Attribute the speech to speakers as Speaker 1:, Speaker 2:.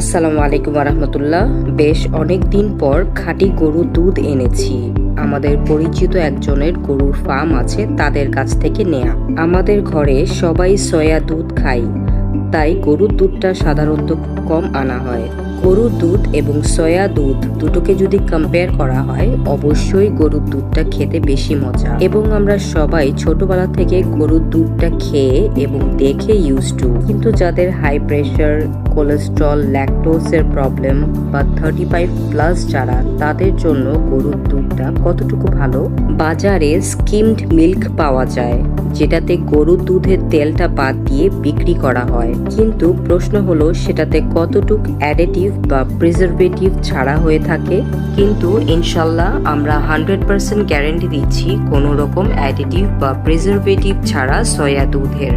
Speaker 1: আসসালামু আলাইকুম রহমতুল্লাহ। বেশ অনেক দিন পর খাঁটি গরুর দুধ এনেছি। আমাদের পরিচিত একজনের গরুর ফার্ম আছে, তাদের কাছ থেকে নেয়া। আমাদের ঘরে সবাই সয়া দুধ খায়, তাই গরুর দুধটা সাধারণত কম আনা হয়। গরুর দুধ এবং সয়া দুধ দুটোকে যদি কম্পেয়ার করা হয়, অবশ্যই গরুর দুধটা খেতে বেশি মজা। এবং আমরা সবাই ছোটবেলা থেকে গরুর দুধটা খেয়ে এবং দেখে ইউজ টু। কিন্তু যাদের হাই প্রেশার, কোলেস্ট্রল, ল্যাকটোজের প্রবলেম বা 35+ যারা, তাদের জন্য গরুর দুধটা কতটুকু ভালো? বাজারে স্কিমড মিল্ক পাওয়া যায়, যেটাতে গরুর দুধের তেলটা বাদ দিয়ে বিক্রি করা হয়। কিন্তু প্রশ্ন হলো, সেটাতে কতটুকু অ্যাডিটিভ বা প্রিজারভেটিভ ছাড়া হয়ে থাকে। কিন্তু ইনশাল্লাহ আমরা 100% গ্যারান্টি দিচ্ছি কোনো রকম অ্যাডিটিভ বা প্রিজারভেটিভ ছাড়া সয়া দুধের।